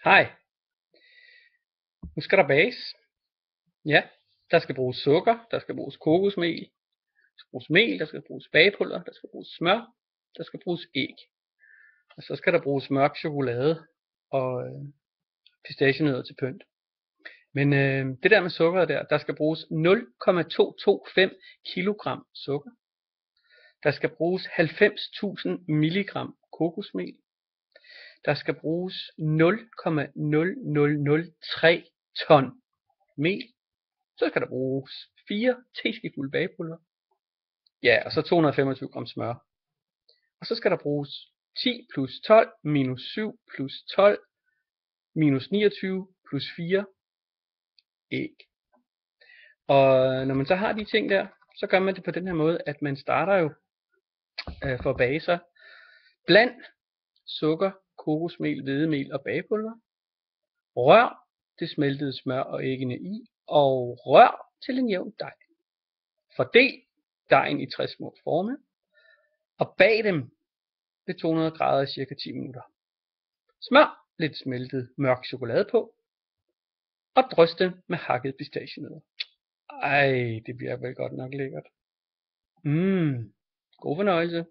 Hej, nu skal der bages. Ja, der skal bruges sukker, der skal bruges kokosmel, der skal bruges mel, der skal bruges bagepulver, der skal bruges smør, der skal bruges æg. Og så skal der bruges mørk chokolade og pistachienødder til pynt. Men det der med sukkeret der skal bruges 0,225 kg sukker. Der skal bruges 90.000 mg kokosmel. Der skal bruges 0,0003 ton mel. Så skal der bruges 4 teskefulde bagepulver. Ja, og så 225 gram smør. Og så skal der bruges 10 plus 12 minus 7 plus 12 minus 29 plus 4 æg. Og når man så har de ting der, så gør man det på den her måde, at man starter jo for at bage sig. Bland sukker, kokosmel, hvedemel og bagepulver. Rør det smeltede smør og æggene i, og rør til en jævn dej. Fordel dejen i 60 små forme, og bag dem ved 200 grader i cirka 10 minutter. Smør lidt smeltet mørk chokolade på, og drys den med hakket pistachienødder. Ej, det bliver vel godt nok lækkert. God fornøjelse.